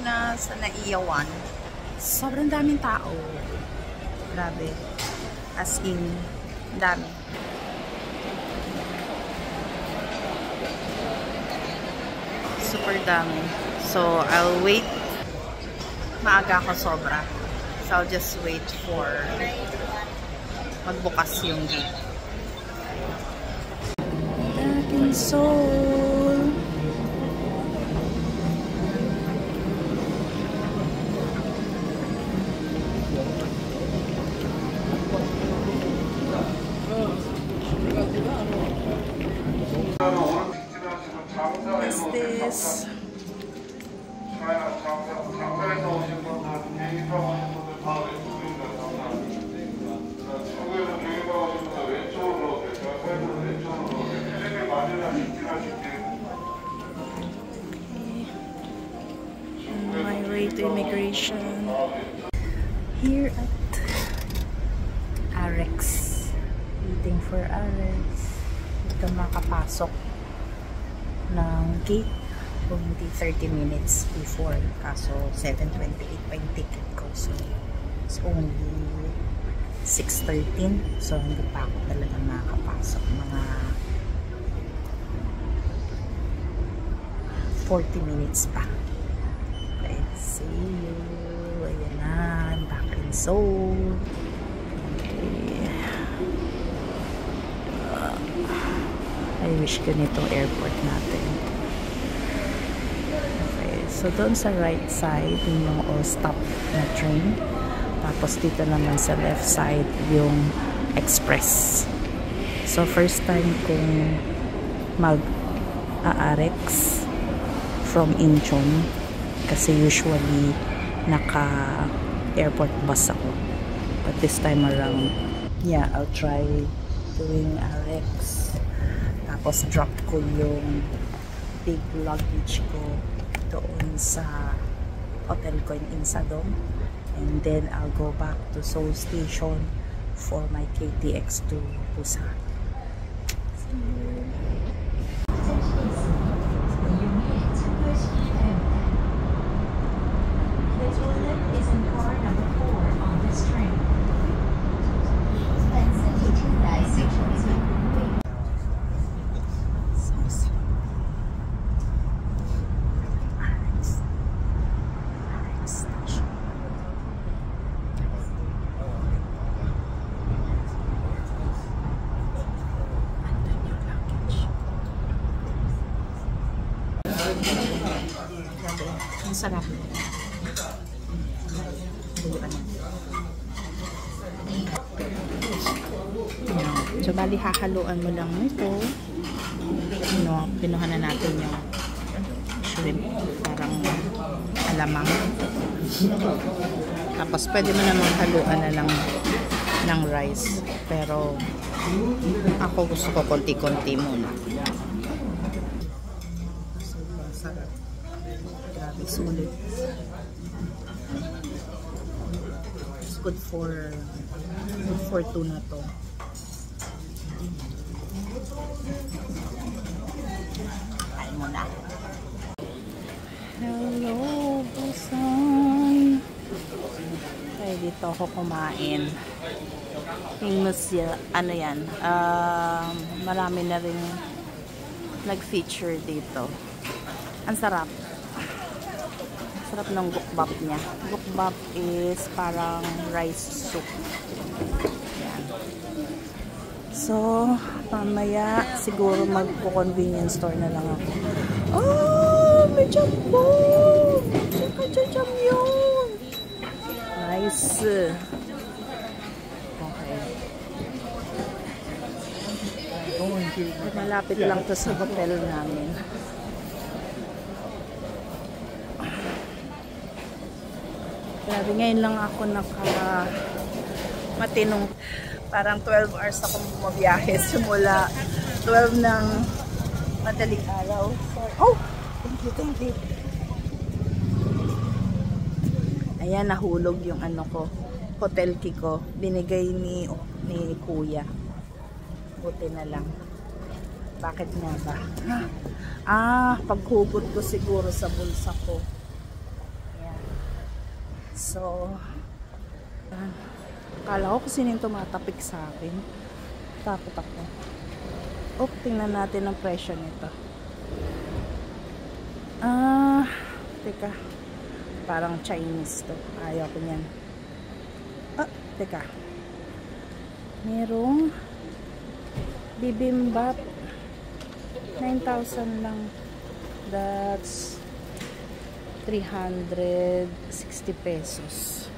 kanina sa Naiyawan. Sobrang daming tao. Grabe. As in, dami. Super dami. So, I'll wait. Maaga ako sobra. So, I'll just wait for magbukas yung gate. Back in Seoul. What is this? On my way to immigration. Here at Arex. Waiting for Arex. Dito makapasok ng gate kung hindi 30 minutes before. Kaso 7:28 pa yung ticket ko. So it's only 6:13. So hindi pa ako talaga makakapasok. Mga 40 minutes pa. Let's see you. Ayan na. I'm back in Seoul. Okay. I wish ganitong airport natin. Okay. So doon sa right side yung all-stop na train. Tapos dito naman sa left side yung express. So first time kong mag-Arex from Incheon kasi usually naka-airport bus ako. But this time around, yeah, I'll try doing Arex. Tapos drop ko yung big luggage ko doon sa hotel ko in Insadong. And then I'll go back to Seoul Station for my KTX to Busan. Ang sarap. So, bali hahaluan mo lang ito. Pinuha na natin yung shrimp. Parang alamang. Tapos, pwede mo namang haluan na lang ng rice. Pero, ako gusto ko konti-konti muna. Sulit. It's good for tuna to. Kain mo na. Hello, Busan. Okay, dito ako kumain. Famous yan. Ano yan? Marami na rin nag-feature dito. Ang sarap. Sarap ng gukbap niya. Gukbap is parang rice soup. Yan. So, mamaya siguro magpo-convenience store na lang ako. Oh, may jambon! Tsaka yun! Nice! Okay. Malapit lang to sa hotel namin. Grabe, ngayon lang ako matinong parang 12 hours akong bumabiyahe simula 12 ng madaling araw. Sorry. Oh! Thank you. Ayan, nahulog yung ano ko, hotel key ko. Binigay ni kuya. Buti na lang. Bakit nga ba? Paghugot ko siguro sa bulsa ko. So, akala ko kung sino yung tumatapik sa akin. Takot ako. Tingnan natin ang presyo nito. Teka. Parang Chinese to. Ayaw ko niyan. Teka. Merong bibimbap. 9,000 lang. That's 360 pesos.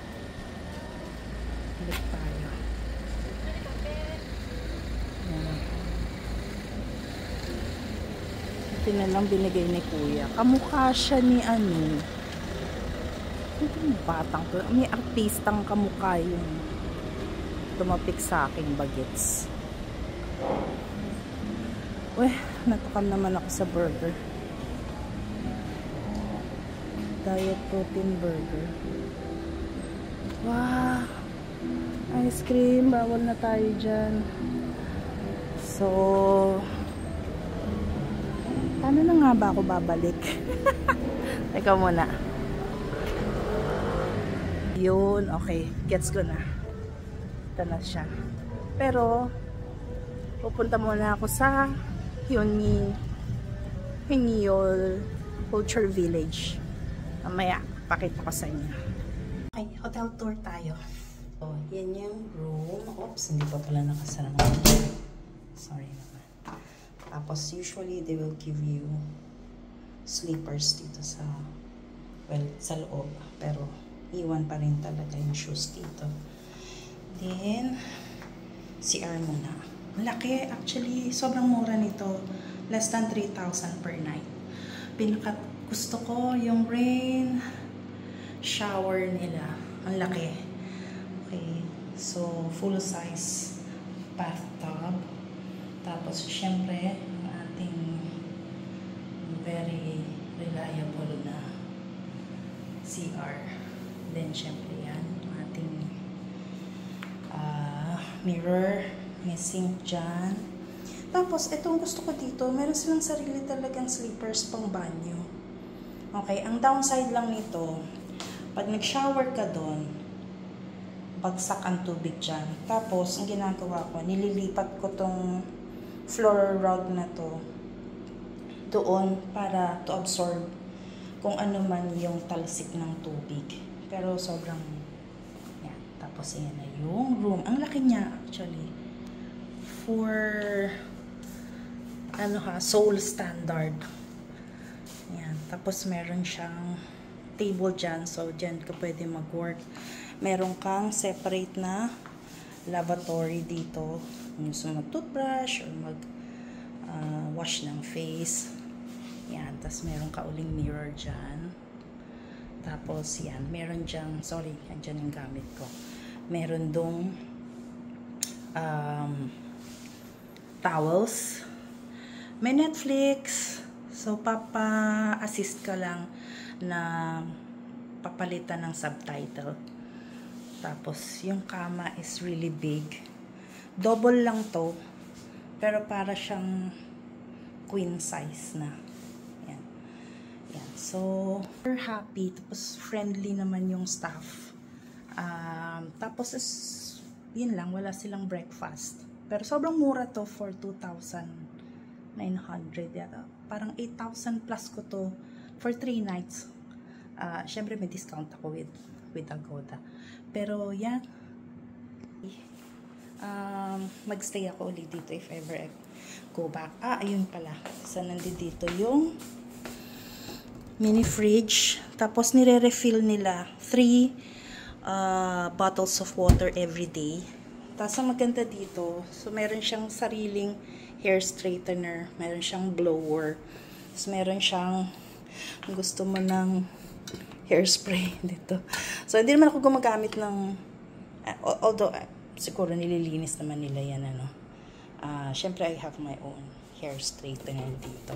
Balik tayo. Ito na lang binigay ni kuya. Kamukha siya ni ano. Yung batang to. May artistang kamukha yung tumapik sa aking bagets. Natukam naman ako sa burger. Diet protein burger. Wow! Ice cream. Bawal na tayo dyan. So, paano na nga ba ako babalik? Teka muna. Yun. Okay. Gets ko na. Ito na siya. Pero, pupunta muna ako sa Hyunyeol Culture Village. Mamaya, pakita ko sa inyo. Okay, hotel tour tayo. So, yan yung room. Oops, hindi pa pala nakasara. Sorry naman. Tapos, usually, they will give you sleepers dito sa, well, sa loob. Pero, iwan pa rin talaga yung shoes dito. Then, CR muna. Malaki. Actually, sobrang mura nito. Less than 3,000 per night. Gusto ko yung rain shower nila. Ang laki. Okay. So, full size bathtub. Tapos, syempre, ang ating very reliable na CR. Then, syempre yan. Ang ating mirror. May sink dyan. Tapos, itong gusto ko dito, meron silang sarili talagang sleepers pang banyo. Okay, ang downside lang nito, pag nag-shower ka doon, bagsak ang tubig dyan. Tapos, ang ginagawa ko, nililipat ko tong floor rug na to doon para to absorb kung ano man yung talsik ng tubig. Pero sobrang, yan. Tapos, yan na yung room. Ang laki niya, actually. For Seoul standard. Yan. Tapos meron siyang table dyan. So, dyan ka pwede mag-work. Meron kang separate na lavatory dito. Kung gusto mag-toothbrush or mag-wash ng face. Yan. Tapos meron ka uling mirror dyan. Tapos, yan. Meron dyan, sorry, andyan yung gamit ko. Meron dong towels. May Netflix. So, papa-assist ka lang na papalitan ng subtitle. Tapos, yung kama is really big. Double lang to. Pero para siyang queen size na. Yan. Yan. So, we're happy. Tapos, friendly naman yung staff. Tapos, yun lang. Wala silang breakfast. Pero sobrang mura to for 2,900 yata. Parang 8,000 plus ko to for 3 nights. Syempre may discount ako with Agoda. Pero yan. Magstay ako ulit dito if ever I go back. Ayun pala. So nandito yung mini fridge. Tapos nire-refill nila 3 bottles of water every day. Tapos ang maganda dito, so meron siyang sariling hair straightener, meron siyang blower, tapos meron siyang, kung gusto mo ng hairspray dito. So hindi naman ako gumagamit ng, although siguro nililinis naman nila yan, syempre I have my own hair straightener dito.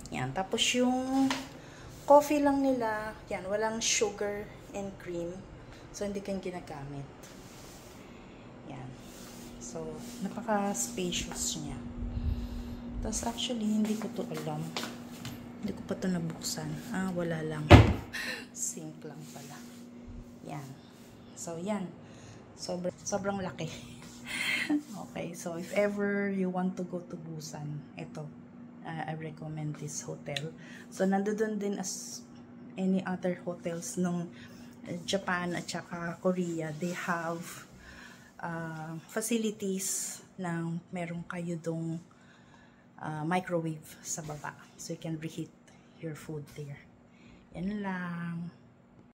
Yan, tapos yung coffee lang nila, yan, walang sugar and cream, so hindi kang ginagamit. Yan. So, napaka-spacious niya. Tapos, actually, hindi ko to alam. Hindi ko pa to nabuksan. Wala lang. Sink lang pala. Yan. So, yan. Sobrang laki. Okay, so if ever you want to go to Busan, ito, I recommend this hotel. So, nandoon din as any other hotels nung Japan at saka Korea. They have facilities na meron kayo dong microwave sa baba. So, you can reheat your food there. Yan lang.